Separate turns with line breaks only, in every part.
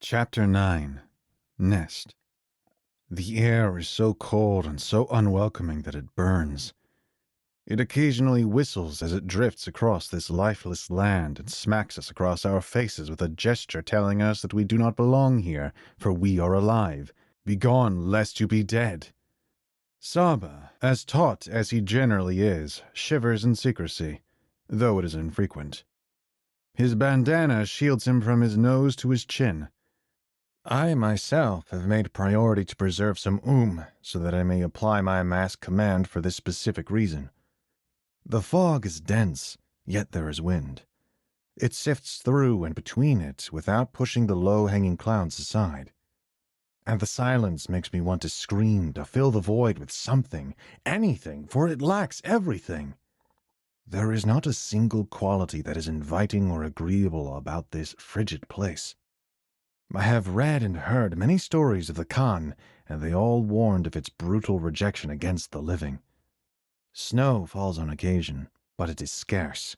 Chapter 9. Nest. The air is so cold and so unwelcoming that it burns. It occasionally whistles as it drifts across this lifeless land and smacks us across our faces with a gesture telling us that we do not belong here, for we are alive. Begone, lest you be dead. Saba, as taut as he generally is, shivers in secrecy, though it is infrequent. His bandana shields him from his nose to his chin. I myself have made priority to preserve some so that I may apply my mask command for this specific reason. The fog is dense, yet there is wind. It sifts through and between it without pushing the low-hanging clouds aside. And the silence makes me want to scream, to fill the void with something, anything, for it lacks everything. There is not a single quality that is inviting or agreeable about this frigid place. I have read and heard many stories of the Khan, and they all warned of its brutal rejection against the living. Snow falls on occasion, but it is scarce,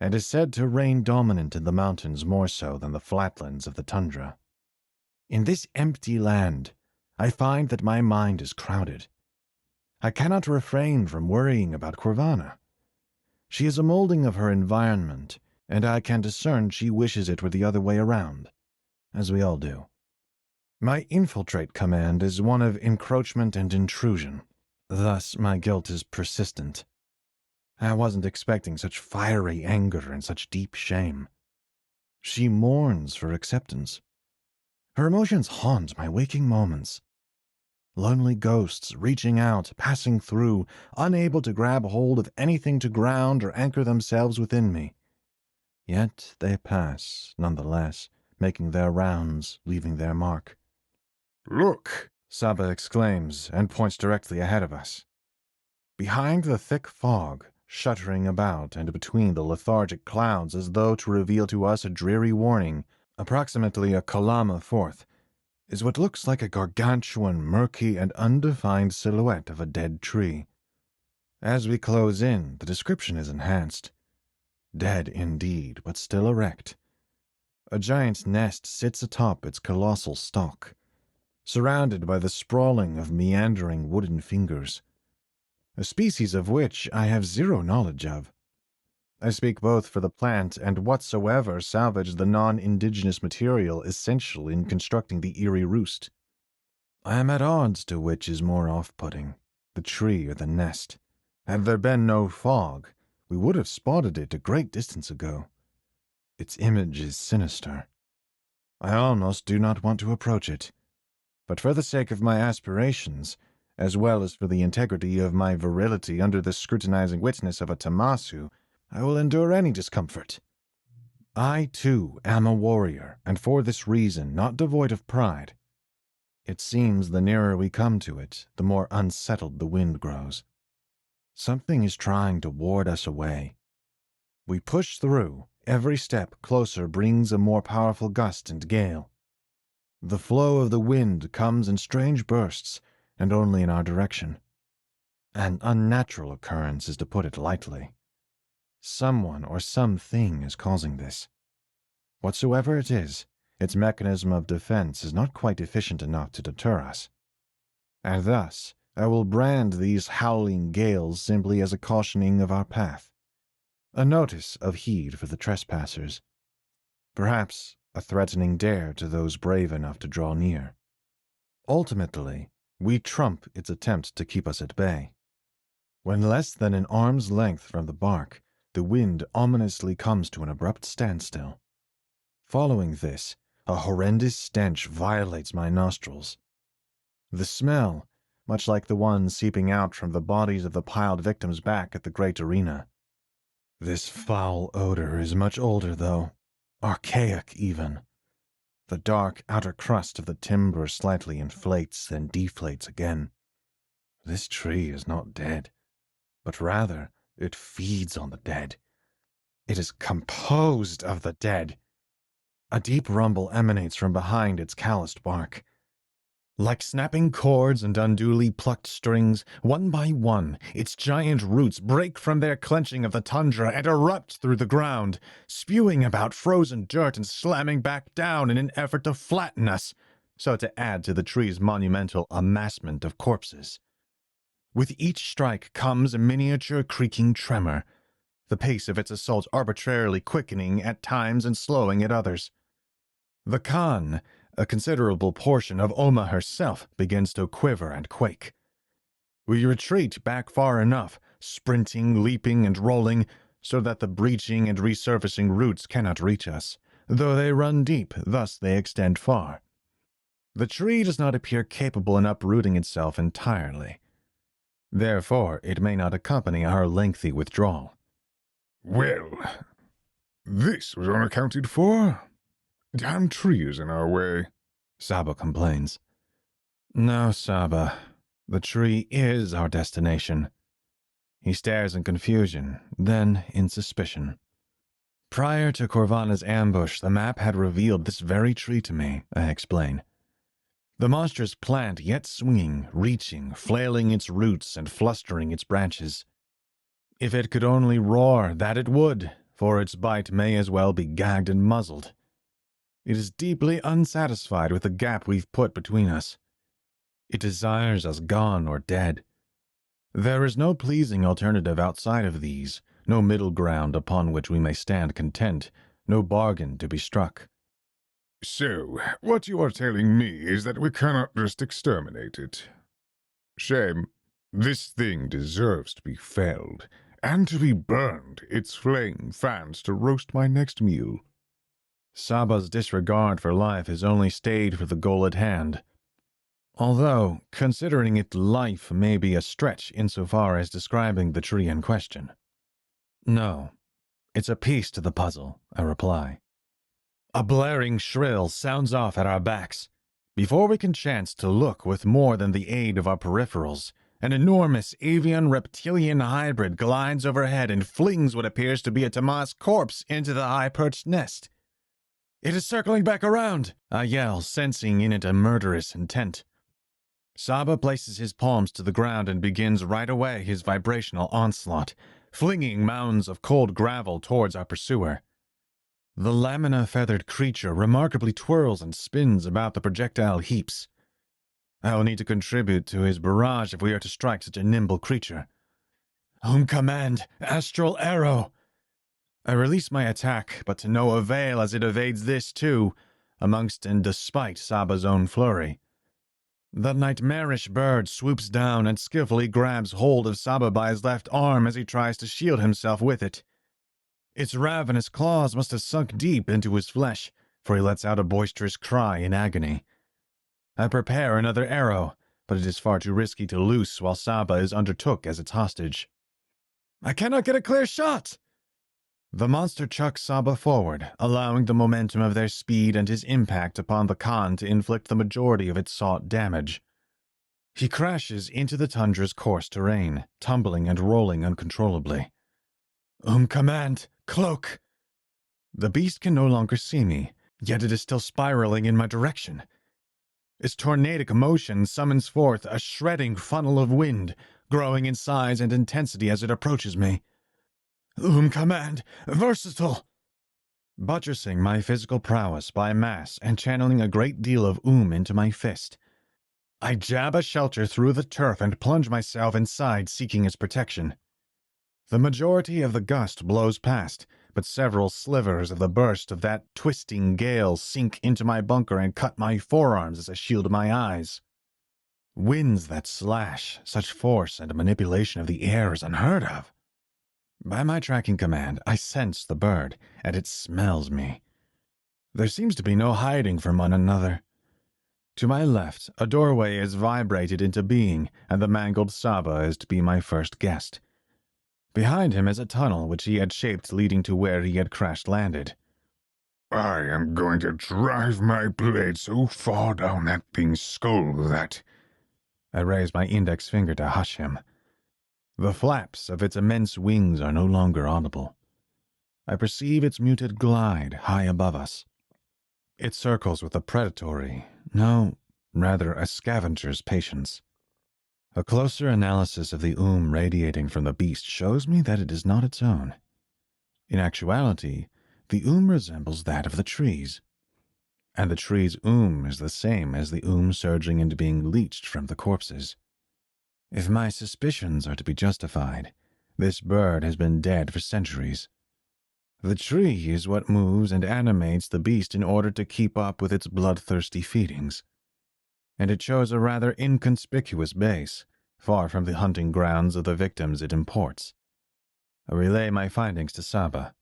and is said to reign dominant in the mountains more so than the flatlands of the tundra. In this empty land, I find that my mind is crowded. I cannot refrain from worrying about Corvana. She is a molding of her environment, and I can discern she wishes it were the other way around, as we all do. My infiltrate command is one of encroachment and intrusion. Thus, my guilt is persistent. I wasn't expecting such fiery anger and such deep shame. She mourns for acceptance. Her emotions haunt my waking moments. Lonely ghosts reaching out, passing through, unable to grab hold of anything to ground or anchor themselves within me. Yet they pass, nonetheless, making their rounds, leaving their mark. "Look!" Saba exclaims, and points directly ahead of us. Behind the thick fog, shuddering about and between the lethargic clouds as though to reveal to us a dreary warning, approximately a kalama forth, is what looks like a gargantuan, murky, and undefined silhouette of a dead tree. As we close in, the description is enhanced. Dead indeed, but still erect. A giant nest sits atop its colossal stalk, surrounded by the sprawling of meandering wooden fingers, a species of which I have zero knowledge of. I speak both for the plant and whatsoever salvaged the non-indigenous material essential in constructing the eerie roost. I am at odds to which is more off-putting, the tree or the nest. Had there been no fog, we would have spotted it a great distance ago. Its image is sinister. I almost do not want to approach it, but for the sake of my aspirations, as well as for the integrity of my virility under the scrutinizing witness of a Tamasu, I will endure any discomfort. I, too, am a warrior, and for this reason not devoid of pride. It seems the nearer we come to it, the more unsettled the wind grows. Something is trying to ward us away. We push through. Every step closer brings a more powerful gust and gale. The flow of the wind comes in strange bursts, and only in our direction. An unnatural occurrence is to put it lightly. Someone or something is causing this. Whatsoever it is, its mechanism of defense is not quite efficient enough to deter us. And thus, I will brand these howling gales simply as a cautioning of our path, a notice of heed for the trespassers, perhaps a threatening dare to those brave enough to draw near. Ultimately, we trump its attempt to keep us at bay. When less than an arm's length from the bark, the wind ominously comes to an abrupt standstill. Following this, a horrendous stench violates my nostrils. The smell, much like the one seeping out from the bodies of the piled victims back at the great arena. This foul odor is much older, though, archaic even. The dark outer crust of the timber slightly inflates, then deflates again. This tree is not dead, but rather it feeds on the dead. It is composed of the dead. A deep rumble emanates from behind its calloused bark. Like snapping cords and unduly plucked strings, one by one, its giant roots break from their clenching of the tundra and erupt through the ground, spewing about frozen dirt and slamming back down in an effort to flatten us, so to add to the tree's monumental amassment of corpses. With each strike comes a miniature creaking tremor, the pace of its assault arbitrarily quickening at times and slowing at others. The Khan, a considerable portion of Oma herself, begins to quiver and quake. We retreat back far enough, sprinting, leaping, and rolling, so that the breaching and resurfacing roots cannot reach us, though they run deep, thus they extend far. The tree does not appear capable in uprooting itself entirely. Therefore, it may not accompany our lengthy withdrawal.
Well, this was unaccounted for. Damn tree is in our way,
Saba complains. No, Saba. The tree is our destination. He stares in confusion, then in suspicion. Prior to Corvana's ambush, the map had revealed this very tree to me, I explain. The monstrous plant yet swinging, reaching, flailing its roots and flustering its branches. If it could only roar, that it would, for its bite may as well be gagged and muzzled. It is deeply unsatisfied with the gap we've put between us. It desires us gone or dead. There is no pleasing alternative outside of these, no middle ground upon which we may stand content, no bargain to be struck.
So, what you are telling me is that we cannot just exterminate it. Shame. This thing deserves to be felled, and to be burned, its flame fans to roast my next meal.
Saba's disregard for life is only stayed for the goal at hand. Although, considering it life may be a stretch insofar as describing the tree in question. No, it's a piece to the puzzle, I reply. A blaring shrill sounds off at our backs. Before we can chance to look with more than the aid of our peripherals, an enormous avian-reptilian hybrid glides overhead and flings what appears to be a Tamas corpse into the high-perched nest. It is circling back around, I yell, sensing in it a murderous intent. Saba places his palms to the ground and begins right away his vibrational onslaught, flinging mounds of cold gravel towards our pursuer. The lamina-feathered creature remarkably twirls and spins about the projectile heaps. I will need to contribute to his barrage if we are to strike such a nimble creature. Command, astral arrow! I release my attack, but to no avail as it evades this too, amongst and despite Saba's own flurry. The nightmarish bird swoops down and skillfully grabs hold of Saba by his left arm as he tries to shield himself with it. Its ravenous claws must have sunk deep into his flesh, for he lets out a boisterous cry in agony. I prepare another arrow, but it is far too risky to loose while Saba is undertook as its hostage. I cannot get a clear shot! The monster chucks Saba forward, allowing the momentum of their speed and his impact upon the Khan to inflict the majority of its sought damage. He crashes into the tundra's coarse terrain, tumbling and rolling uncontrollably. Command, cloak! The beast can no longer see me, yet it is still spiraling in my direction. Its tornadic motion summons forth a shredding funnel of wind, growing in size and intensity as it approaches me. Command, versatile! Buttressing my physical prowess by mass and channeling a great deal of into my fist, I jab a shelter through the turf and plunge myself inside seeking its protection. The majority of the gust blows past, but several slivers of the burst of that twisting gale sink into my bunker and cut my forearms as I shield my eyes. Winds that slash, such force and manipulation of the air is unheard of. By my tracking command, I sense the bird, and it smells me. There seems to be no hiding from one another. To my left, a doorway is vibrated into being, and the mangled Saba is to be my first guest. Behind him is a tunnel which he had shaped leading to where he had crash-landed.
I am going to drive my blade so far down that thing's skull that...
I raise my index finger to hush him. The flaps of its immense wings are no longer audible. I perceive its muted glide high above us. It circles with a predatory, no, rather a scavenger's patience. A closer analysis of the radiating from the beast shows me that it is not its own. In actuality, the resembles that of the trees, and the tree's is the same as the surging into being leached from the corpses. If my suspicions are to be justified, this bird has been dead for centuries. The tree is what moves and animates the beast in order to keep up with its bloodthirsty feedings. And it chose a rather inconspicuous base, far from the hunting grounds of the victims it imports. I relay my findings to Saba.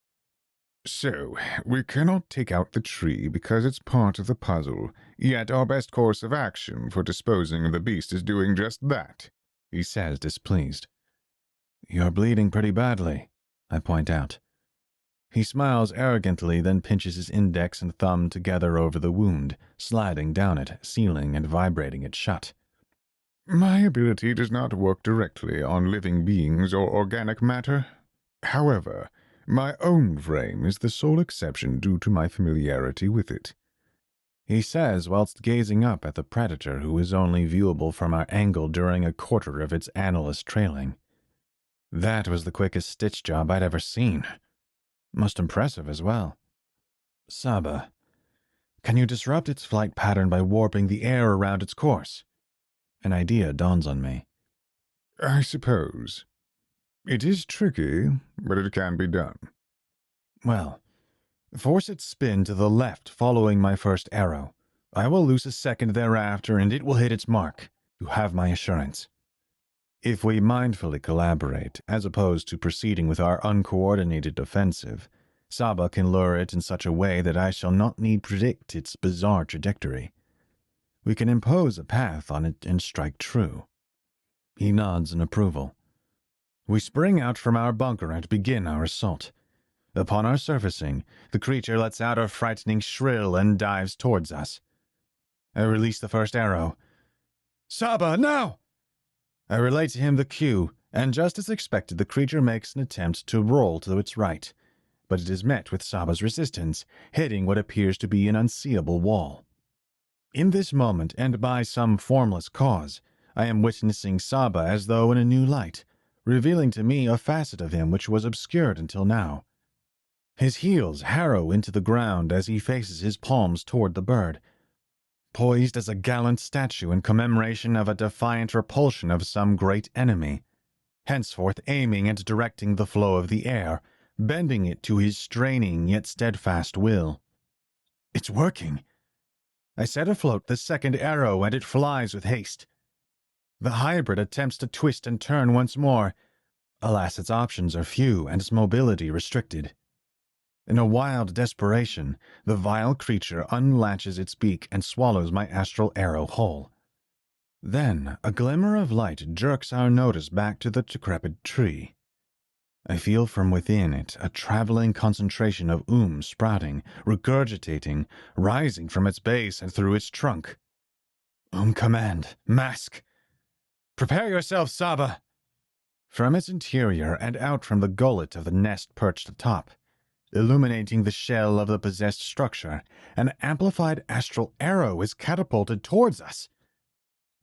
So, we cannot take out the tree because it's part of the puzzle, yet our best course of action for disposing of the beast is doing just that, he says, displeased.
You're bleeding pretty badly, I point out. He smiles arrogantly, then pinches his index and thumb together over the wound, sliding down it, sealing and vibrating it shut.
My ability does not work directly on living beings or organic matter. However, my own frame is the sole exception due to my familiarity with it,
he says whilst gazing up at the predator who is only viewable from our angle during a quarter of its analyst trailing. That was the quickest stitch job I'd ever seen. Most impressive as well. Saba, can you disrupt its flight pattern by warping the air around its course? An idea dawns on me.
I suppose. It is tricky, but it can be done.
Well, force its spin to the left following my first arrow. I will lose a second thereafter and it will hit its mark. You have my assurance. If we mindfully collaborate, as opposed to proceeding with our uncoordinated offensive, Saba can lure it in such a way that I shall not need predict its bizarre trajectory. We can impose a path on it and strike true. He nods in approval. We spring out from our bunker and begin our assault. Upon our surfacing, the creature lets out a frightening shrill and dives towards us. I release the first arrow. Saba, now! I relate to him the cue, and just as expected, the creature makes an attempt to roll to its right, but it is met with Saba's resistance, hitting what appears to be an unseeable wall. In this moment, and by some formless cause, I am witnessing Saba as though in a new light, revealing to me a facet of him which was obscured until now. His heels harrow into the ground as he faces his palms toward the bird, poised as a gallant statue in commemoration of a defiant repulsion of some great enemy, henceforth aiming and directing the flow of the air, bending it to his straining yet steadfast will. It's working. I set afloat the second arrow and it flies with haste. The hybrid attempts to twist and turn once more. Alas, its options are few and its mobility restricted. In a wild desperation, the vile creature unlatches its beak and swallows my astral arrow whole. Then a glimmer of light jerks our notice back to the decrepit tree. I feel from within it a traveling concentration of sprouting, regurgitating, rising from its base and through its trunk. Command, mask. Prepare yourself, Saba! From its interior and out from the gullet of the nest perched atop, illuminating the shell of the possessed structure, an amplified astral arrow is catapulted towards us.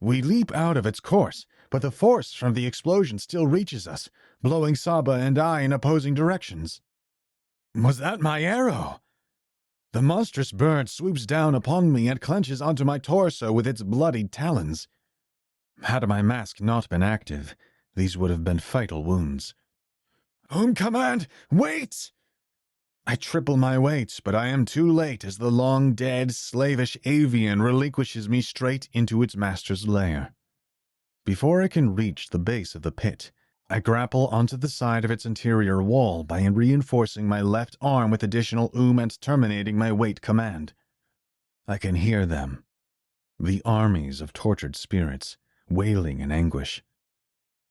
We leap out of its course, but the force from the explosion still reaches us, blowing Saba and I in opposing directions. Was that my arrow? The monstrous bird swoops down upon me and clenches onto my torso with its bloodied talons. Had my mask not been active, these would have been fatal wounds. Command, wait! I triple my weight, but I am too late as the long-dead, slavish avian relinquishes me straight into its master's lair. Before I can reach the base of the pit, I grapple onto the side of its interior wall by reinforcing my left arm with additional and terminating my weight command. I can hear them, the armies of tortured spirits, wailing in anguish.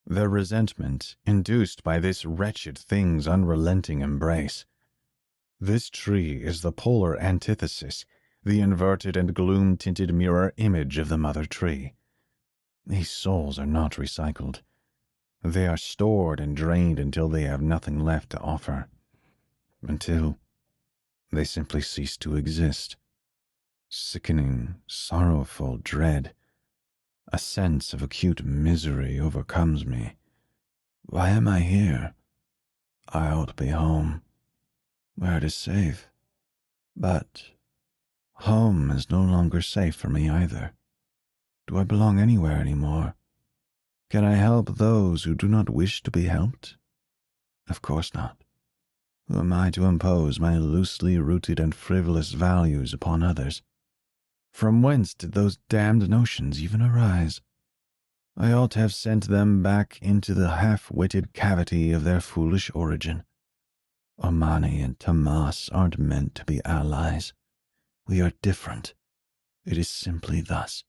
Their resentment, induced by this wretched thing's unrelenting embrace. This tree is the polar antithesis, the inverted and gloom-tinted mirror image of the mother tree. These souls are not recycled. They are stored and drained until they have nothing left to offer. Until they simply cease to exist. sickening, sorrowful dread. A sense of acute misery overcomes me. Why am I here? I ought to be home, where it is safe. But home is no longer safe for me either. Do I belong anywhere anymore? Can I help those who do not wish to be helped? Of course not. Who am I to impose my loosely rooted and frivolous values upon others? From whence did those damned notions even arise? I ought to have sent them back into the half-witted cavity of their foolish origin. Omani and Tamas aren't meant to be allies. We are different. It is simply thus.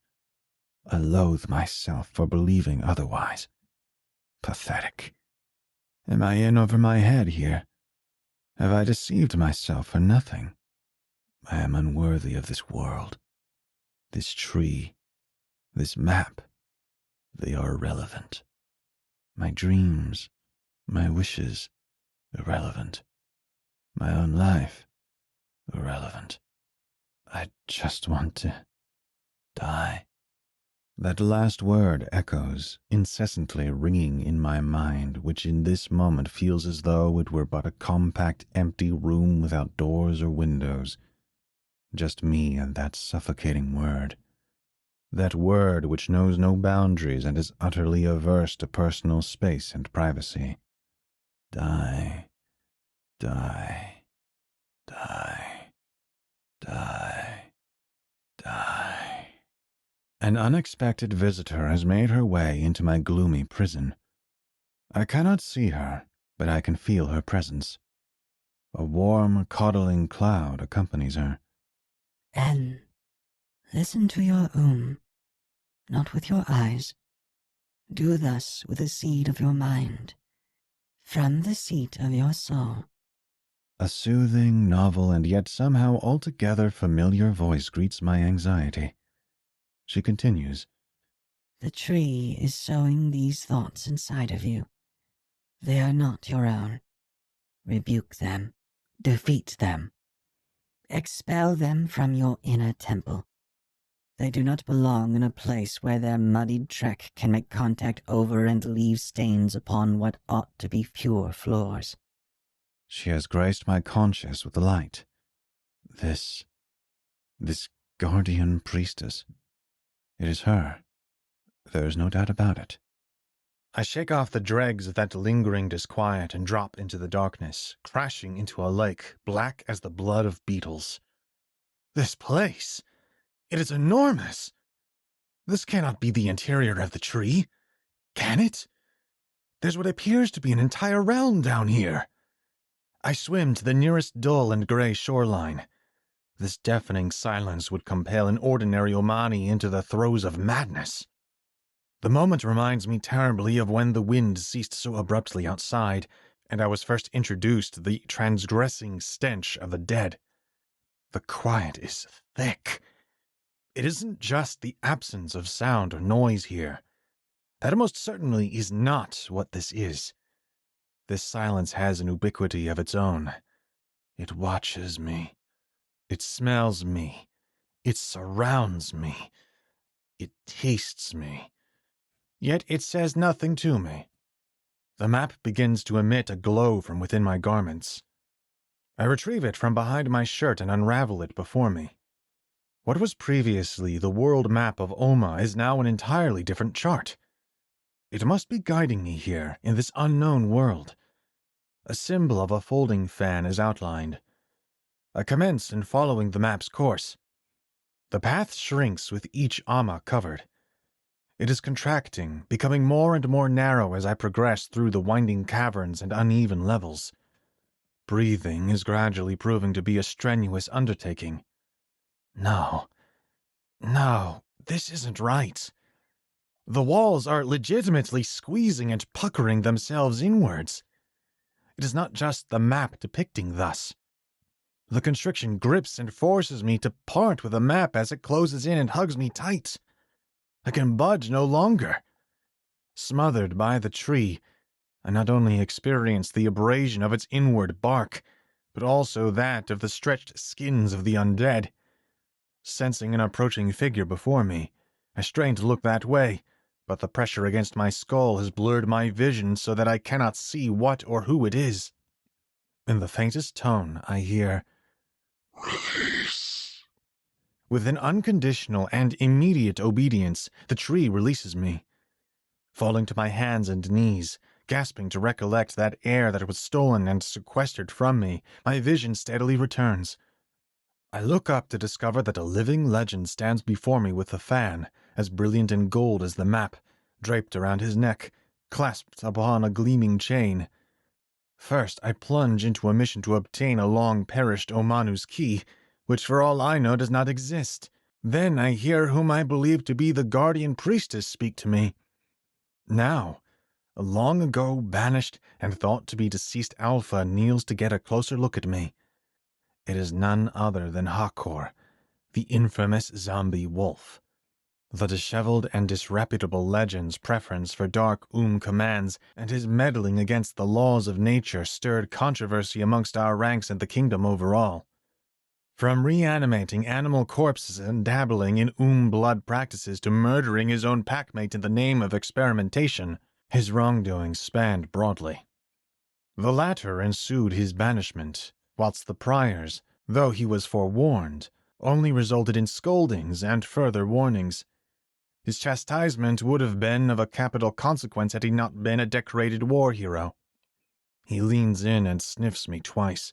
I loathe myself for believing otherwise. Pathetic. Am I in over my head here? Have I deceived myself for nothing? I am unworthy of this world. This tree, this map, they are irrelevant. My dreams, my wishes, irrelevant. My own life, irrelevant. I just want to die. That last word echoes, incessantly ringing in my mind, which in this moment feels as though it were but a compact, empty room without doors or windows. Just me and that suffocating word. That word which knows no boundaries and is utterly averse to personal space and privacy. Die, die, die, die, die. An unexpected visitor has made her way into my gloomy prison. I cannot see her, but I can feel her presence. A warm, coddling cloud accompanies her.
Then listen to your not with your eyes. Do thus with the seed of your mind, from the seat of your soul.
A soothing, novel, and yet somehow altogether familiar voice greets my anxiety. She continues,
The tree is sowing these thoughts inside of you. They are not your own. Rebuke them. Defeat them. Expel them from your inner temple. They do not belong in a place where their muddied treck can make contact over and leave stains upon what ought to be pure floors.
She has graced my conscience with the light. This guardian priestess. It is her. There is no doubt about it. I shake off the dregs of that lingering disquiet and drop into the darkness, crashing into a lake black as the blood of beetles. This place! It is enormous! This cannot be the interior of the tree, can it? There's what appears to be an entire realm down here. I swim to the nearest dull and gray shoreline. This deafening silence would compel an ordinary Omani into the throes of madness. The moment reminds me terribly of when the wind ceased so abruptly outside, and I was first introduced to the transgressing stench of the dead. The quiet is thick. It isn't just the absence of sound or noise here. That most certainly is not what this is. This silence has an ubiquity of its own. It watches me. It smells me. It surrounds me. It tastes me. Yet it says nothing to me. The map begins to emit a glow from within my garments. I retrieve it from behind my shirt and unravel it before me. What was previously the world map of Oma is now an entirely different chart. It must be guiding me here, in this unknown world. A symbol of a folding fan is outlined. I commence in following the map's course. The path shrinks with each Amma covered. It is contracting, becoming more and more narrow as I progress through the winding caverns and uneven levels. Breathing is gradually proving to be a strenuous undertaking. No, this isn't right. The walls are legitimately squeezing and puckering themselves inwards. It is not just the map depicting thus. The constriction grips and forces me to part with the map as it closes in and hugs me tight. I can budge no longer. Smothered by the tree, I not only experience the abrasion of its inward bark, but also that of the stretched skins of the undead. Sensing an approaching figure before me, I strain to look that way, but the pressure against my skull has blurred my vision so that I cannot see what or who it is. In the faintest tone, I hear,
"Release."
With an unconditional and immediate obedience, the tree releases me. Falling to my hands and knees, gasping to recollect that air that was stolen and sequestered from me, my vision steadily returns. I look up to discover that a living legend stands before me with a fan, as brilliant in gold as the map, draped around his neck, clasped upon a gleaming chain. First, I plunge into a mission to obtain a long-perished Omanu's key, which for all I know does not exist. Then I hear whom I believe to be the guardian priestess speak to me. Now, a long ago banished and thought to be deceased Alpha kneels to get a closer look at me. It is none other than Hakor, the infamous zombie wolf. The disheveled and disreputable legend's preference for dark commands and his meddling against the laws of nature stirred controversy amongst our ranks and the kingdom overall. From reanimating animal corpses and dabbling in blood practices to murdering his own packmate in the name of experimentation, his wrongdoings spanned broadly. The latter ensued his banishment, whilst the priors, though he was forewarned, only resulted in scoldings and further warnings. His chastisement would have been of a capital consequence had he not been a decorated war hero. He leans in and sniffs me twice.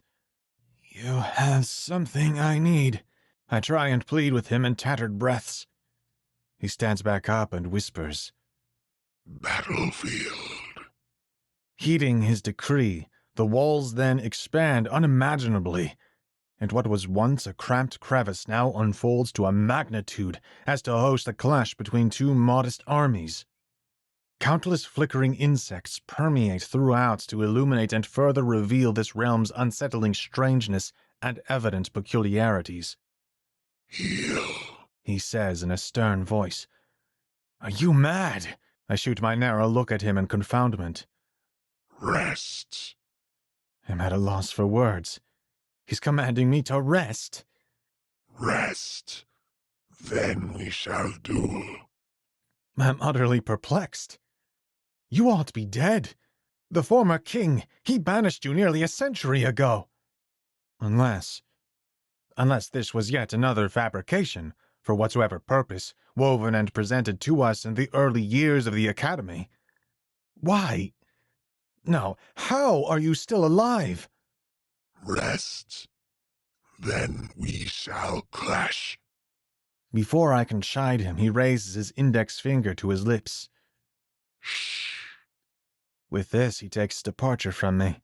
"You have something I need." I try and plead with him in tattered breaths. He stands back up and whispers,
"Battlefield."
Heeding his decree, the walls then expand unimaginably, and what was once a cramped crevice now unfolds to a magnitude as to host a clash between two modest armies. Countless flickering insects permeate throughout to illuminate and further reveal this realm's unsettling strangeness and evident peculiarities.
"Heal,"
he says in a stern voice. "Are you mad?" I shoot my narrow look at him in confoundment.
"Rest."
I'm at a loss for words. He's commanding me to rest.
"Rest. Then we shall duel."
I'm utterly perplexed. You ought to be dead. The former king, he banished you nearly a century ago. Unless this was yet another fabrication, for whatsoever purpose, woven and presented to us in the early years of the Academy. Why? No, how are you still alive?
"Rest. Then we shall clash."
Before I can chide him, he raises his index finger to his lips.
"Shh."
With this, he takes his departure from me.